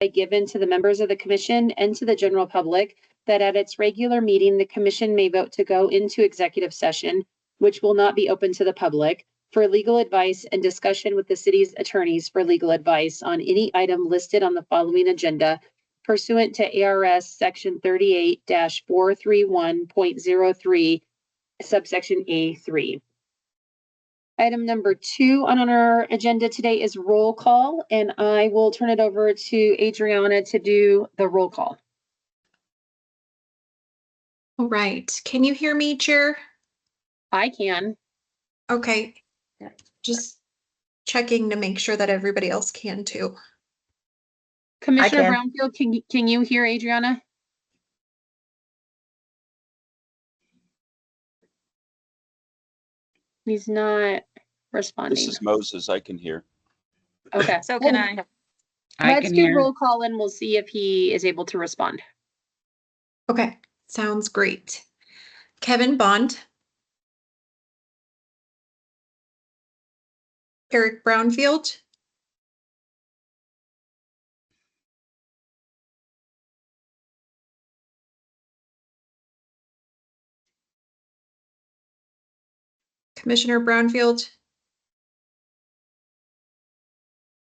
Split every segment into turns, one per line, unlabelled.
given to the members of the commission and to the general public that at its regular meeting, the commission may vote to go into executive session, which will not be open to the public, for legal advice and discussion with the city's attorneys for legal advice on any item listed on the following agenda pursuant to ARS section 38-431.03, subsection A3. Item number 2 on our agenda today is roll call, and I will turn it over to Adriana to do the roll call.
All right. Can you hear me, Chair?
I can.
Okay. Just checking to make sure that everybody else can too.
Commissioner Brownfield, can you hear Adriana? He's not responding.
This is Moses. I can hear.
Okay.
So can I.
Let's do roll call and we'll see if he is able to respond.
Okay. Sounds great. Kevin Bond. Eric Brownfield. Commissioner Brownfield.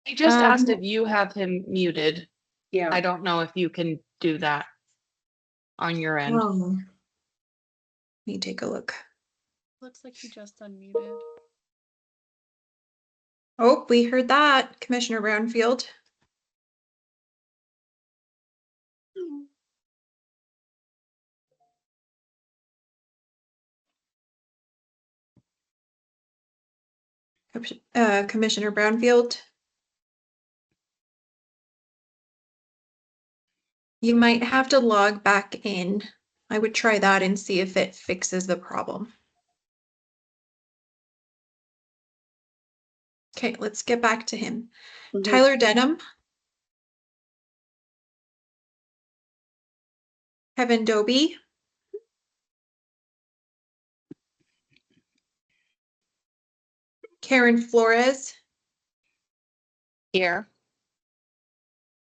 He just asked if you have him muted.
Yeah.
I don't know if you can do that on your end.
Let me take a look.
Looks like he just unmuted.
Oh, we heard that, Commissioner Brownfield. Commissioner Brownfield. You might have to log back in. I would try that and see if it fixes the problem. Okay, let's get back to him. Tyler Denham. Kevin Doby. Karen Flores.
Here.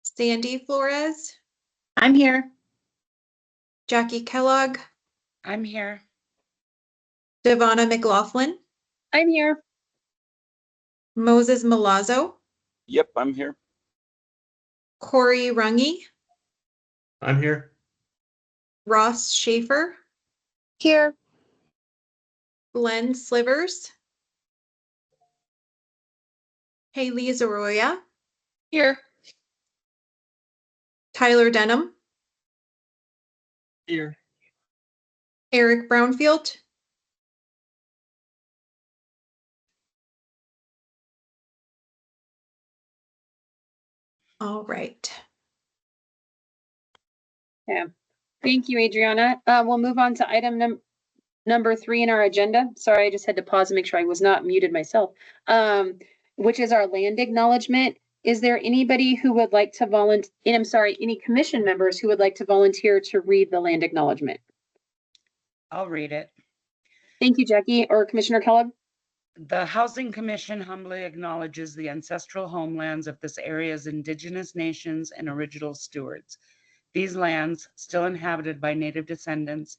Sandy Flores.
I'm here.
Jackie Kellogg.
I'm here.
Devonna McLaughlin.
I'm here.
Moses Milazzo.
Yep, I'm here.
Corey Runge.
I'm here.
Ross Schaefer.
Here.
Glenn Slivers. Haley Zaroya.
Here.
Tyler Denham.
Here.
Eric Brownfield. All right.
Yeah. Thank you, Adriana. We'll move on to item number 3 in our agenda. Sorry, I just had to pause and make sure I was not muted myself, which is our land acknowledgement. Is there anybody who would like to volunteer? I'm sorry, any commission members who would like to volunteer to read the land acknowledgement?
I'll read it.
Thank you, Jackie. Or Commissioner Kellogg?
The Housing Commission humbly acknowledges the ancestral homelands of this area's indigenous nations and original stewards. These lands, still inhabited by native descendants,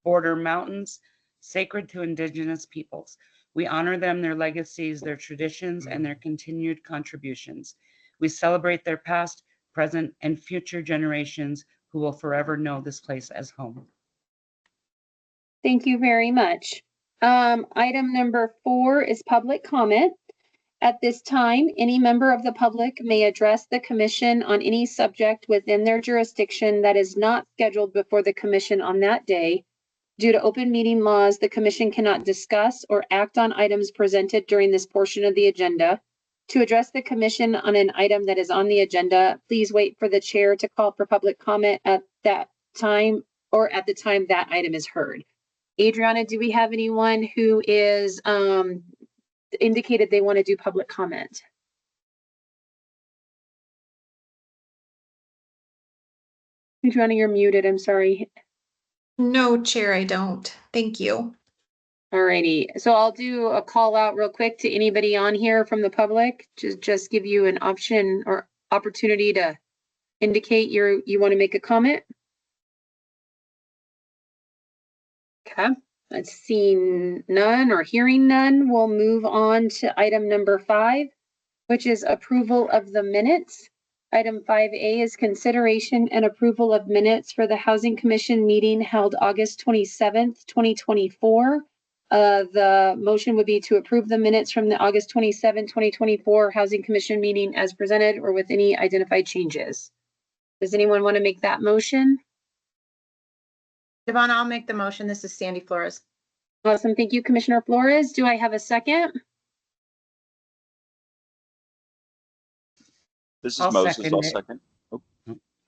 border mountains sacred to indigenous peoples. We honor them, their legacies, their traditions, and their continued contributions. We celebrate their past, present, and future generations who will forever know this place as home.
Thank you very much. Item number 4 is public comment. At this time, any member of the public may address the commission on any subject within their jurisdiction that is not scheduled before the commission on that day. Due to open meeting laws, the commission cannot discuss or act on items presented during this portion of the agenda. To address the commission on an item that is on the agenda, please wait for the chair to call for public comment at that time or at the time that item is heard. Adriana, do we have anyone who is indicated they want to do public comment? Adriana, you're muted. I'm sorry.
No, Chair, I don't. Thank you.
Alrighty, so I'll do a call out real quick to anybody on here from the public. Just give you an option or opportunity to indicate you want to make a comment? Okay, let's see none or hearing none. We'll move on to item number 5, which is approval of the minutes. Item 5A is consideration and approval of minutes for the Housing Commission meeting held August 27th, 2024. The motion would be to approve the minutes from the August 27, 2024 Housing Commission meeting as presented or with any identified changes. Does anyone want to make that motion?
Devon, I'll make the motion. This is Sandy Flores.
Awesome. Thank you, Commissioner Flores. Do I have a second?
This is
I'll
Moses.
second
I'll
it.
second.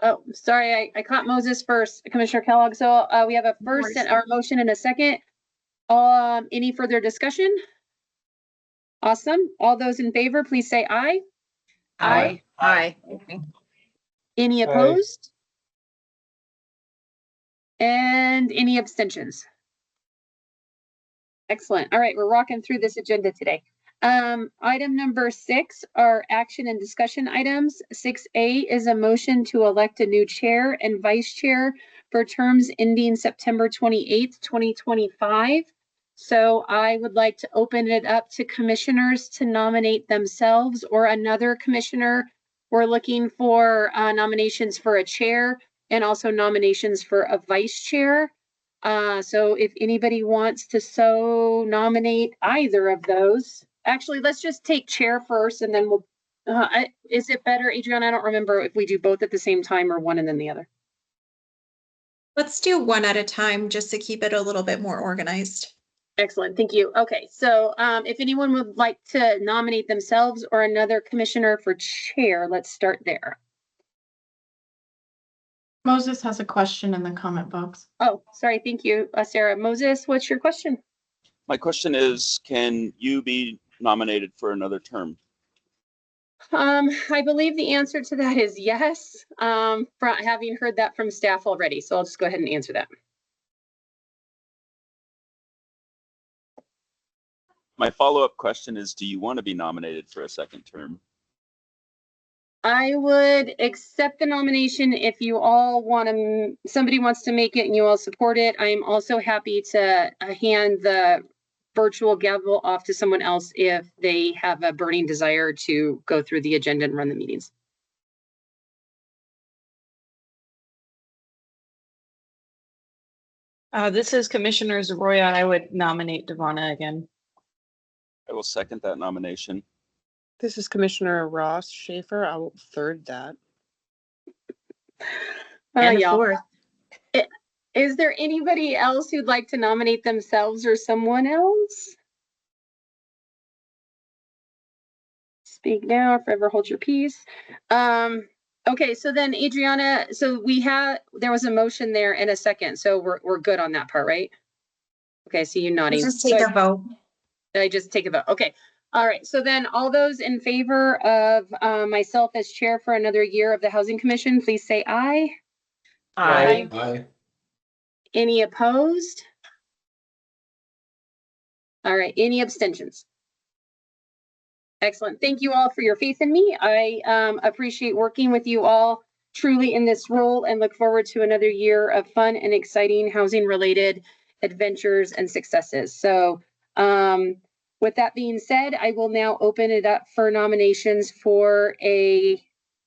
Oh, sorry, I caught Moses first, Commissioner Kellogg. So we have a first and our motion and a second. Any further discussion? Awesome. All those in favor, please say aye.
Aye.
Aye.
Any opposed? And any abstentions? Excellent. All right, we're rocking through this agenda today. Item number 6 are action and discussion items. 6A is a motion to elect a new chair and vice chair for terms ending September 28th, 2025. So I would like to open it up to commissioners to nominate themselves or another commissioner. We're looking for nominations for a chair and also nominations for a vice chair. So if anybody wants to so nominate either of those, actually, let's just take chair first and then we'll, is it better, Adriana? I don't remember if we do both at the same time or one and then the other.
Let's do one at a time just to keep it a little bit more organized.
Excellent, thank you. Okay, so if anyone would like to nominate themselves or another commissioner for chair, let's start there.
Moses has a question in the comment box.
Oh, sorry, thank you, Sarah. Moses, what's your question?
My question is, can you be nominated for another term?
I believe the answer to that is yes, from having heard that from staff already. So I'll just go ahead and answer that.
My follow-up question is, do you want to be nominated for a second term?
I would accept the nomination if you all want to, somebody wants to make it and you all support it. I'm also happy to hand the virtual gavel off to someone else if they have a burning desire to go through the agenda and run the meetings.
This is Commissioner Zaroya. I would nominate Devonna again.
I will second that nomination.
This is Commissioner Ross Schaefer. I will third that.
And a
Y'all.
fourth.
Is there anybody else who'd like to nominate themselves or someone else? Speak now, forever hold your peace. Okay, so then Adriana, so there was a motion there and a second, so we're good on that part, right? Okay, so you nodding.
Let's just take a vote.
I just take a vote. Okay. All right. So then all those in favor of myself as chair for another year of the Housing Commission, please say aye.
Aye.
Aye.
Any opposed? All right. Any abstentions? Excellent. Thank you all for your faith in me. I appreciate working with you all truly in this role and look forward to another year of fun and exciting housing related adventures and successes. So with that being said, I will now open it up for nominations for a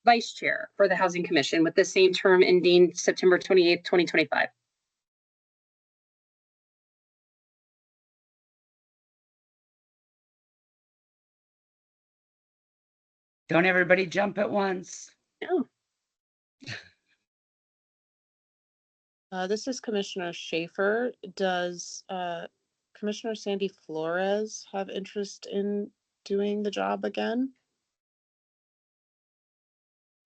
vice chair for the Housing Commission with the same term ending September 28th, 2025.
Don't everybody jump at once.
No.
This is Commissioner Schaefer. Does Commissioner Sandy Flores have interest in doing the job again?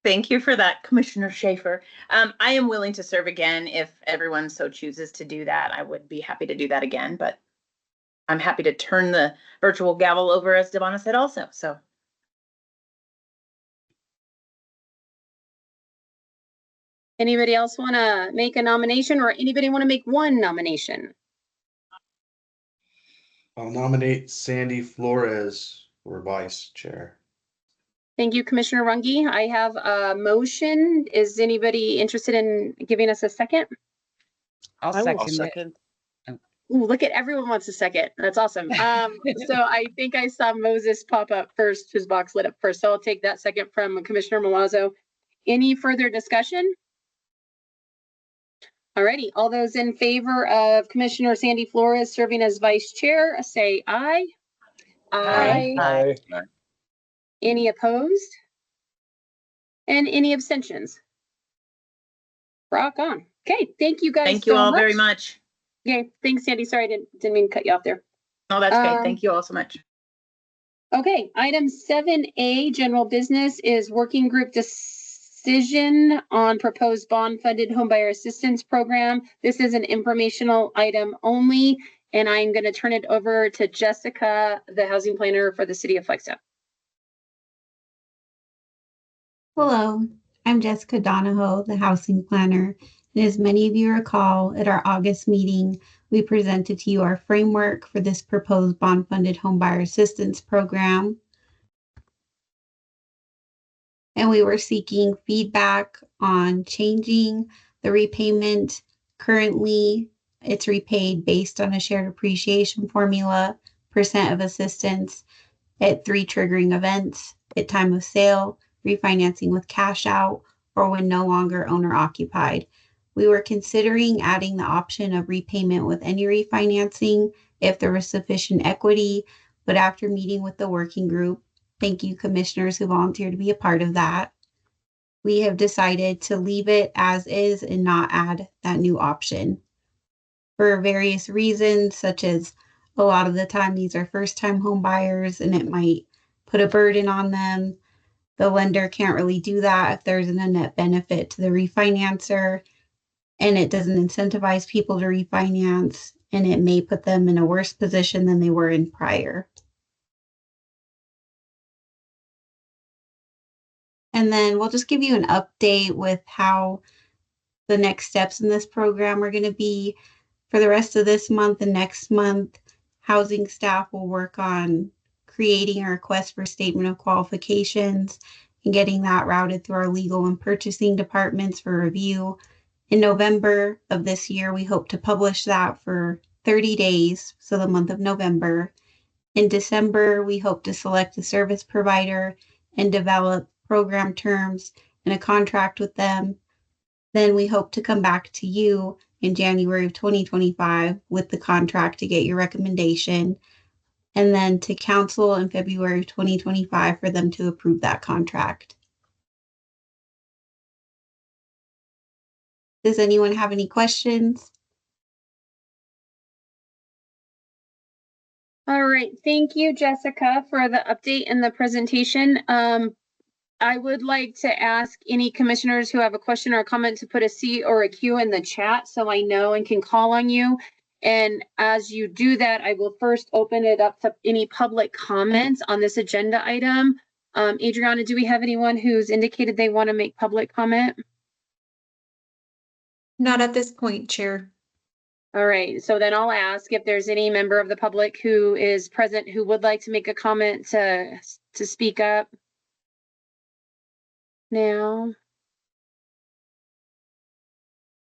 Thank you for that, Commissioner Schaefer. I am willing to serve again if everyone so chooses to do that. I would be happy to do that again, but I'm happy to turn the virtual gavel over, as Devonna said also, so.
Anybody else want to make a nomination or anybody want to make one nomination?
I'll nominate Sandy Flores for vice chair.
Thank you, Commissioner Runge. I have a motion. Is anybody interested in giving us a second?
I'll
I will
second it.
second.
Ooh, look at everyone wants a second. That's awesome. So I think I saw Moses pop up first, his box lit up first. So I'll take that second from Commissioner Milazzo. Any further discussion? Alrighty, all those in favor of Commissioner Sandy Flores serving as vice chair, say aye.
Aye.
Aye.
Any opposed? And any abstentions? Rock on. Okay, thank you guys
Thank you
so
all
much.
very much.
Okay, thanks, Sandy. Sorry, I didn't mean to cut you off there.
No, that's okay.
Um,
Thank you all so much.
Okay, item 7A, general business, is working group decision on proposed bond-funded homebuyer assistance program. This is an informational item only, and I'm going to turn it over to Jessica, the housing planner for the city of Flagstaff.
Hello, I'm Jessica Donahoe, the housing planner. And as many of you recall, at our August meeting, we presented to you our framework for this proposed bond-funded homebuyer assistance program. And we were seeking feedback on changing the repayment. Currently, it's repaid based on a shared appreciation formula, percent of assistance at 3 triggering events: at time of sale, refinancing with cash out, or when no longer owner occupied. We were considering adding the option of repayment with any refinancing if there was sufficient equity, but after meeting with the working group, thank you commissioners who volunteered to be a part of that, we have decided to leave it as is and not add that new option. For various reasons, such as a lot of the time these are first-time home buyers and it might put a burden on them. The lender can't really do that if there isn't a net benefit to the refinancer, and it doesn't incentivize people to refinance, and it may put them in a worse position than they were in prior. And then we'll just give you an update with how the next steps in this program are going to be. For the rest of this month and next month, housing staff will work on creating a request for statement of qualifications and getting that routed through our legal and purchasing departments for review. In November of this year, we hope to publish that for 30 days, so the month of November. In December, we hope to select a service provider and develop program terms and a contract with them. Then we hope to come back to you in January of 2025 with the contract to get your recommendation, and then to council in February of 2025 for them to approve that contract. Does anyone have any questions?
All right, thank you, Jessica, for the update and the presentation. I would like to ask any commissioners who have a question or a comment to put a C or a Q in the chat so I know and can call on you. And as you do that, I will first open it up to any public comments on this agenda item. Adriana, do we have anyone who's indicated they want to make public comment?
Not at this point, Chair.
All right, so then I'll ask if there's any member of the public who is present who would like to make a comment to speak up now.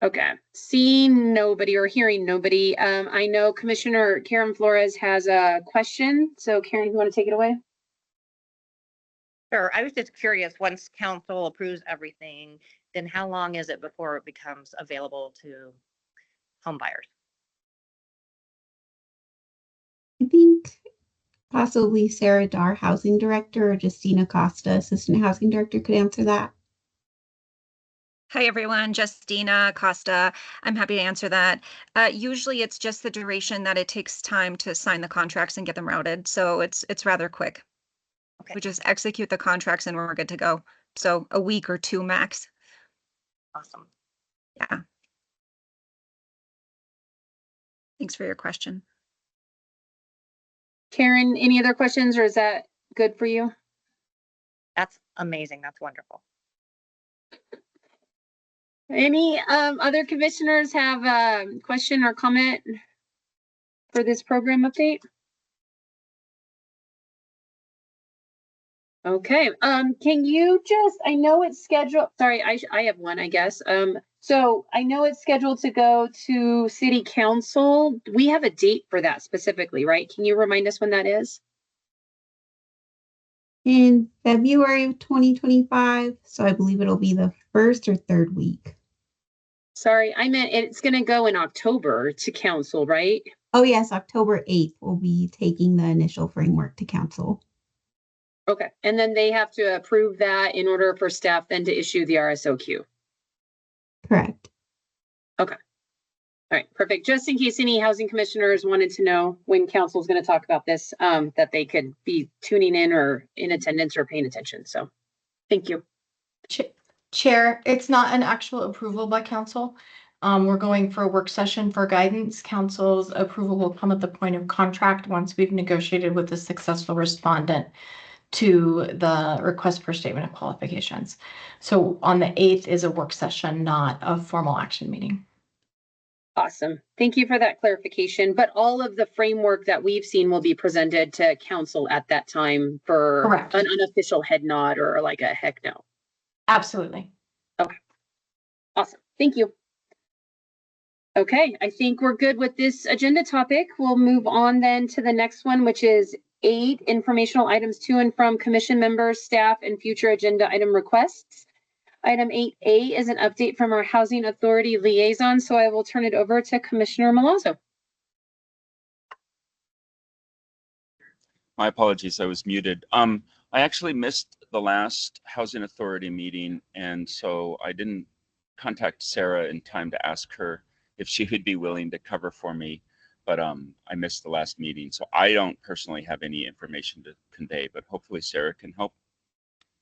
Okay, seeing nobody or hearing nobody, I know Commissioner Karen Flores has a question. So Karen, you want to take it away?
Sure. I was just curious, once council approves everything, then how long is it before it becomes available to home buyers?
I think possibly Sarah Dar, housing director, or Justina Costa, assistant housing director, could answer that.
Hi, everyone. Justina Costa. I'm happy to answer that. Usually it's just the duration that it takes time to sign the contracts and get them routed. So it's rather quick.
Okay.
We just execute the contracts and we're good to go. So a week or 2 max.
Awesome.
Yeah. Thanks for your question.
Karen, any other questions or is that good for you?
That's amazing. That's wonderful.
Any other commissioners have a question or comment for this program update? Okay, can you just, I know it's scheduled, sorry, I have one, I guess. So I know it's scheduled to go to city council. We have a date for that specifically, right? Can you remind us when that is?
In February of 2025, so I believe it'll be the first or third week.
Sorry, I meant it's gonna go in October to council, right?
Oh yes, October 8th will be taking the initial framework to council.
Okay, and then they have to approve that in order for staff then to issue the RSOQ.
Correct.
All right, perfect. Just in case any housing commissioners wanted to know when council is going to talk about this, that they could be tuning in or in attendance or paying attention. So thank you.
Chair, it's not an actual approval by council. We're going for a work session for guidance. Council's approval will come at the point of contract once we've negotiated with the successful respondent to the request for statement of qualifications. So on the 8th is a work session, not a formal action meeting.
Awesome. Thank you for that clarification. But all of the framework that we've seen will be presented to council at that time for
Correct.
an unofficial head nod or like a heck no.
Absolutely.
Awesome. Thank you. Okay, I think we're good with this agenda topic. We'll move on then to the next one, which is 8 informational items to and from commission members, staff, and future agenda item requests. Item 8A is an update from our Housing Authority liaison, so I will turn it over to Commissioner Milazzo.
My apologies, I was muted. I actually missed the last Housing Authority meeting, and so I didn't contact Sarah in time to ask her if she would be willing to cover for me, but I missed the last meeting, so I don't personally have any information to convey, but hopefully Sarah can help.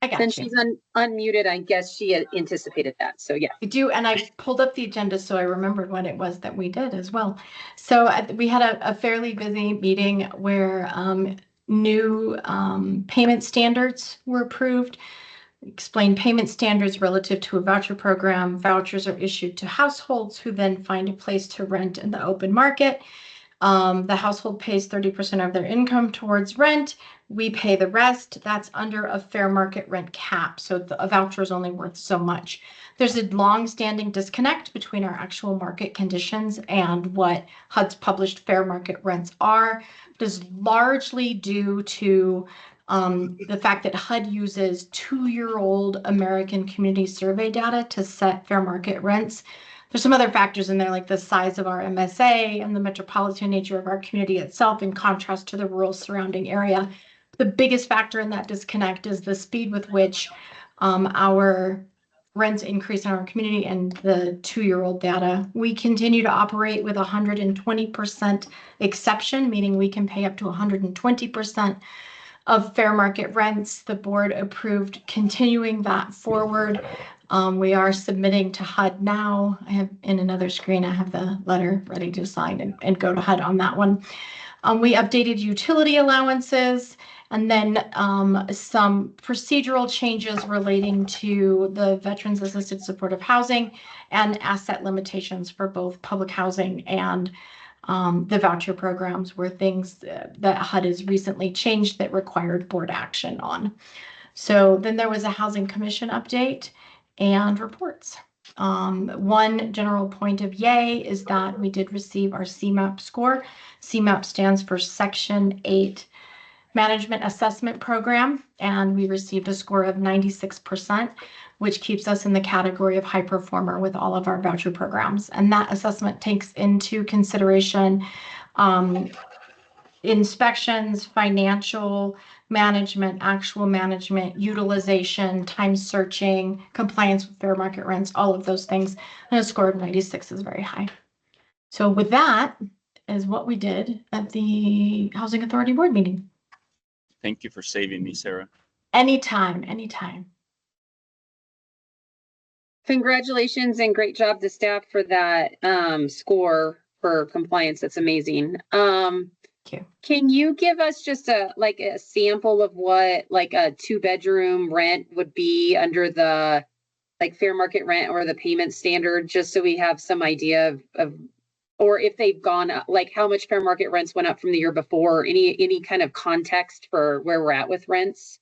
I got
Since
you.
she's unmuted, I guess she had anticipated that, so yeah.
I do, and I pulled up the agenda so I remembered what it was that we did as well. So we had a fairly busy meeting where new payment standards were approved. Explain payment standards relative to a voucher program. Vouchers are issued to households who then find a place to rent in the open market. The household pays 30% of their income towards rent. We pay the rest. That's under a fair market rent cap. So a voucher is only worth so much. There's a long-standing disconnect between our actual market conditions and what HUD's published fair market rents are. It is largely due to the fact that HUD uses 2-year-old American Community Survey data to set fair market rents. There's some other factors in there, like the size of our MSA and the metropolitan nature of our community itself in contrast to the rural surrounding area. The biggest factor in that disconnect is the speed with which our rents increase in our community and the 2-year-old data. We continue to operate with 120% exception, meaning we can pay up to 120% of fair market rents. The board approved continuing that forward. We are submitting to HUD now. I have in another screen, I have the letter ready to sign and go to HUD on that one. We updated utility allowances and then some procedural changes relating to the Veterans Assisted Supportive Housing and asset limitations for both public housing and the voucher programs were things that HUD has recently changed that required board action on. So then there was a Housing Commission update and reports. One general point of yay is that we did receive our CMAP score. CMAP stands for Section 8 Management Assessment Program, and we received a score of 96%, which keeps us in the category of high performer with all of our voucher programs. And that assessment takes into consideration inspections, financial management, actual management, utilization, time searching, compliance with fair market rents, all of those things. And a score of 96 is very high. So with that is what we did at the Housing Authority Board meeting.
Thank you for saving me, Sarah.
Anytime, anytime.
Congratulations and great job to staff for that score for compliance. That's amazing. Can you give us just a sample of what like a 2-bedroom rent would be under the like fair market rent or the payment standard, just so we have some idea of or if they've gone up, like how much fair market rents went up from the year before, any kind of context for where we're at with rents?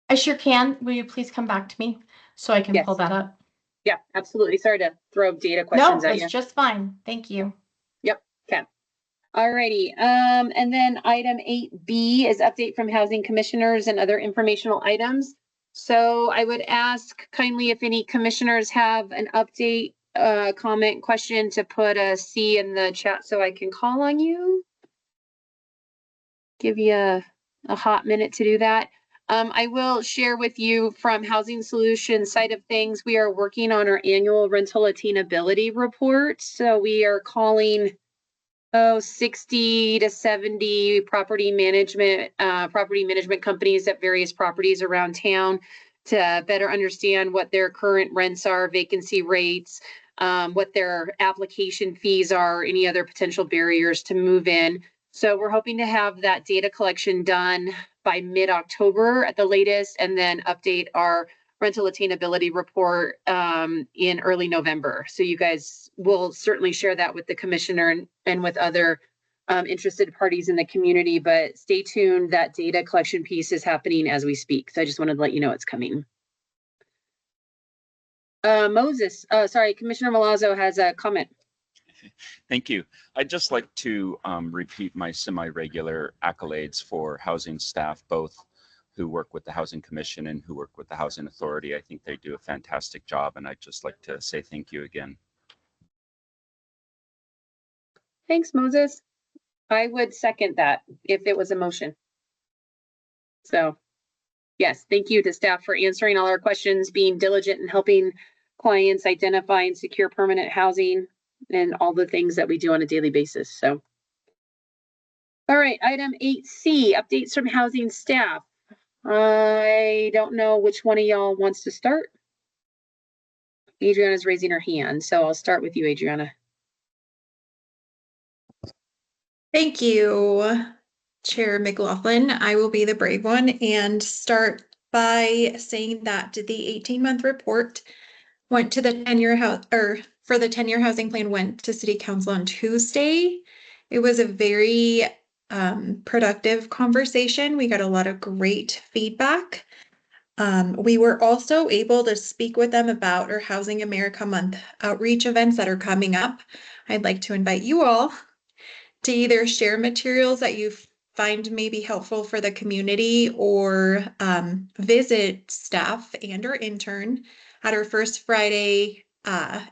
I sure can. Will you please come back to me so I can pull
Yes.
that up?
Yeah, absolutely. Sorry to throw data
No,
questions at you.
that's just fine. Thank you.
Yep, okay. Alrighty, and then item 8B is update from housing commissioners and other informational items. So I would ask kindly if any commissioners have an update, comment, question to put a C in the chat so I can call on you. Give you a hot minute to do that. I will share with you from Housing Solutions side of things, we are working on our annual rental attainability report. So we are calling 60 to 70 property management companies at various properties around town to better understand what their current rents are, vacancy rates, what their application fees are, any other potential barriers to move in. So we're hoping to have that data collection done by mid-October at the latest, and then update our rental attainability report in early November. So you guys will certainly share that with the commissioner and with other interested parties in the community, but stay tuned. That data collection piece is happening as we speak. So I just wanted to let you know it's coming. Commissioner Milazzo has a comment.
Thank you. I'd just like to repeat my semi-regular accolades for housing staff, both who work with the Housing Commission and who work with the Housing Authority. I think they do a fantastic job, and I'd just like to say thank you again.
Thanks, Moses. I would second that if it was a motion. So, yes, thank you to staff for answering all our questions, being diligent and helping clients identify and secure permanent housing and all the things that we do on a daily basis. So, all right, item 8C, updates from housing staff. I don't know which one of y'all wants to start. Adriana's raising her hand, so I'll start with you, Adriana.
Thank you, Chair McLaughlin. I will be the brave one and start by saying that the 18-month report went to the 10-year housing plan went to City Council on Tuesday. It was a very productive conversation. We got a lot of great feedback. We were also able to speak with them about our Housing America Month outreach events that are coming up. I'd like to invite you all to either share materials that you find may be helpful for the community, or visit staff and or intern at our First Friday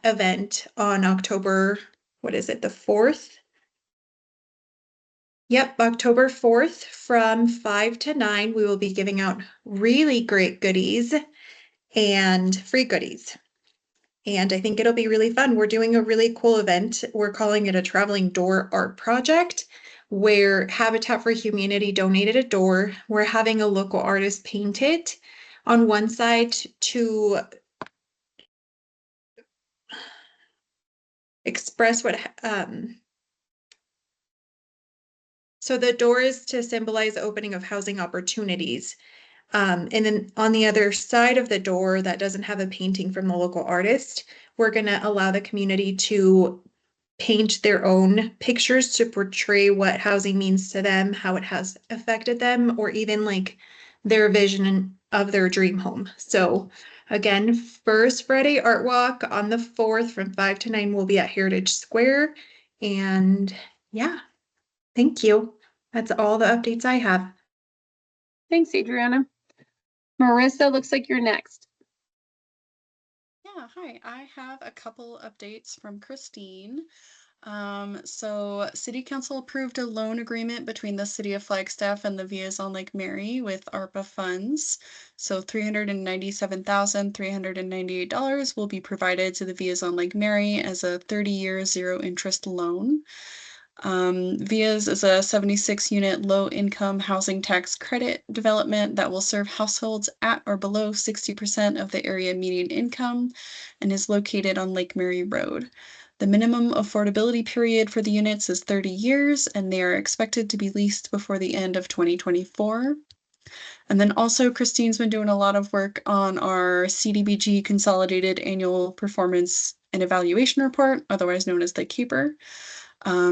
event on October, what is it, the 4th? Yep, October 4th from 5 to 9, we will be giving out really great goodies and free goodies. And I think it'll be really fun. We're doing a really cool event. We're calling it a traveling door art project, where Habitat for Humanity donated a door. We're having a local artist paint it on one side to express what so the door is to symbolize the opening of housing opportunities. And then on the other side of the door that doesn't have a painting from the local artist, we're going to allow the community to paint their own pictures to portray what housing means to them, how it has affected them, or even like their vision of their dream home. So again, First Friday Art Walk on the 4th from 5 to 9 will be at Heritage Square. And yeah, thank you. That's all the updates I have.
Thanks, Adriana. Marissa, looks like you're next.
Yeah, hi. I have a couple updates from Christine. So City Council approved a loan agreement between the City of Flagstaff and the Villas on Lake Mary with ARPA funds. So $397,398 will be provided to the Villas on Lake Mary as a 30-year zero interest loan. VIAS is a 76-unit low-income housing tax credit development that will serve households at or below 60% of the area median income and is located on Lake Mary Road. The minimum affordability period for the units is 30 years, and they are expected to be leased before the end of 2024. And then also Christine's been doing a lot of work on our CDBG Consolidated Annual Performance and Evaluation Report, otherwise known as the CAPER.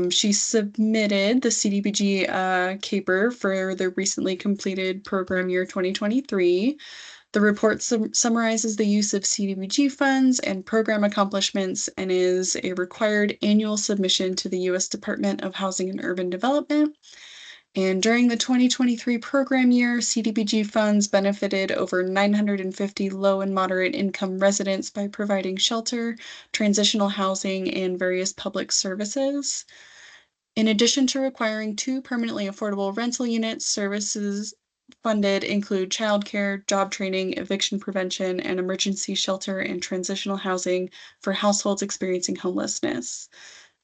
She submitted the CDBG CAPER for the recently completed program year 2023. The report summarizes the use of CDBG funds and program accomplishments and is a required annual submission to the U.S. Department of Housing and Urban Development. And during the 2023 program year, CDBG funds benefited over 950 low and moderate income residents by providing shelter, transitional housing, and various public services. In addition to requiring 2 permanently affordable rental units, services funded include childcare, job training, eviction prevention, and emergency shelter and transitional housing for households experiencing homelessness.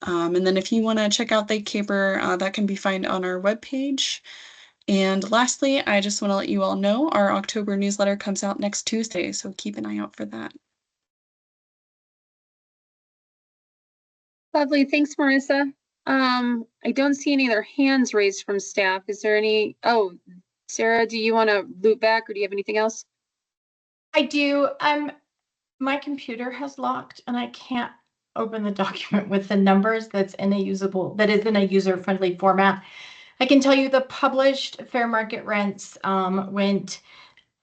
And then if you want to check out the CAPER, that can be found on our webpage. And lastly, I just want to let you all know our October newsletter comes out next Tuesday, so keep an eye out for that.
Lovely. Thanks, Marissa. I don't see any other hands raised from staff. Is there any? Oh, Sarah, do you want to loop back or do you have anything else?
I do. My computer has locked and I can't open the document with the numbers that is in a user-friendly format. I can tell you the published fair market rents went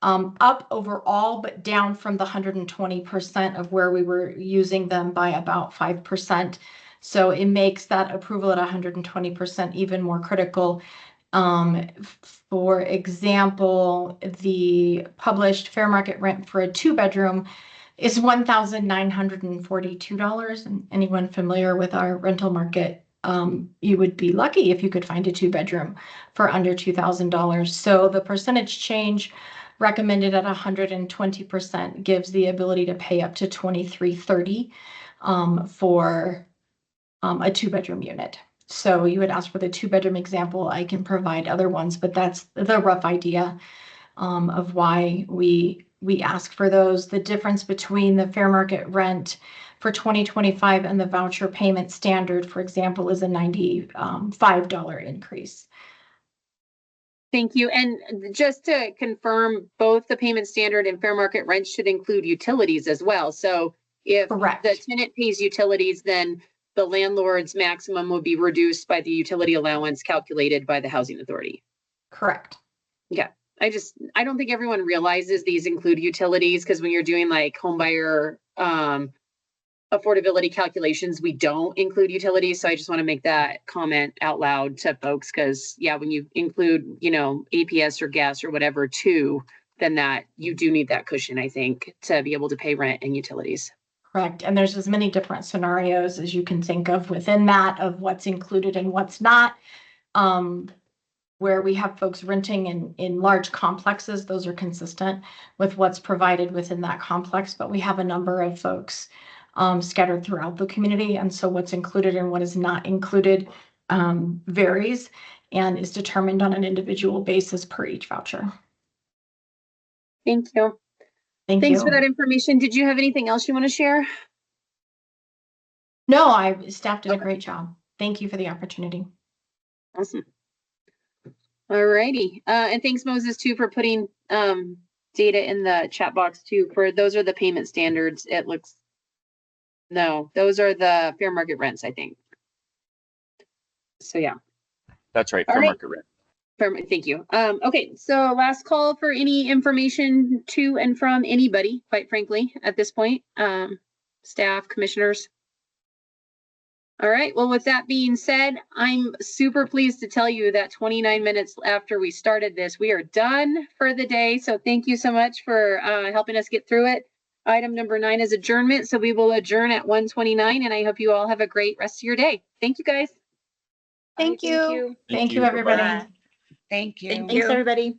up overall, but down from the 120% of where we were using them by about 5%. So it makes that approval at 120% even more critical. For example, the published fair market rent for a 2-bedroom is $1,942. And anyone familiar with our rental market, you would be lucky if you could find a 2-bedroom for under $2,000. So the percentage change recommended at 120% gives the ability to pay up to $2,330 for a 2-bedroom unit. So you would ask for the 2-bedroom example. I can provide other ones, but that's the rough idea of why we ask for those. The difference between the fair market rent for 2025 and the voucher payment standard, for example, is a $95 increase.
Thank you. And just to confirm, both the payment standard and fair market rent should include utilities as well. So if the tenant pays utilities, then the landlord's maximum will be reduced by the utility allowance calculated by the housing authority.
Correct.
Yeah. I don't think everyone realizes these include utilities, because when you're doing like home buyer affordability calculations, we don't include utilities. So I just want to make that comment out loud to folks, because yeah, when you include, APS or gas or whatever too, then that you do need that cushion, I think, to be able to pay rent and utilities.
Correct. And there's as many different scenarios as you can think of within that, of what's included and what's not. Where we have folks renting in large complexes, those are consistent with what's provided within that complex. But we have a number of folks scattered throughout the community. And so what's included and what is not included varies and is determined on an individual basis per each voucher.
Thank you. Thanks for that information. Did you have anything else you want to share?
No, staff did a great job. Thank you for the opportunity.
Awesome. All righty. And thanks, Moses, too, for putting data in the chat box too. Those are the payment standards. No, those are the fair market rents, I think. So yeah.
That's right. Fair market rent.
Thank you. Okay, so last call for any information to and from anybody, quite frankly, at this point. Staff, commissioners. All right, well, with that being said, I'm super pleased to tell you that 29 minutes after we started this, we are done for the day. So thank you so much for helping us get through it. Item number 9 is adjournment. So we will adjourn at 1:29, and I hope you all have a great rest of your day. Thank you, guys.
Thank you. Thank you, everybody.
Thank you.
Thanks, everybody.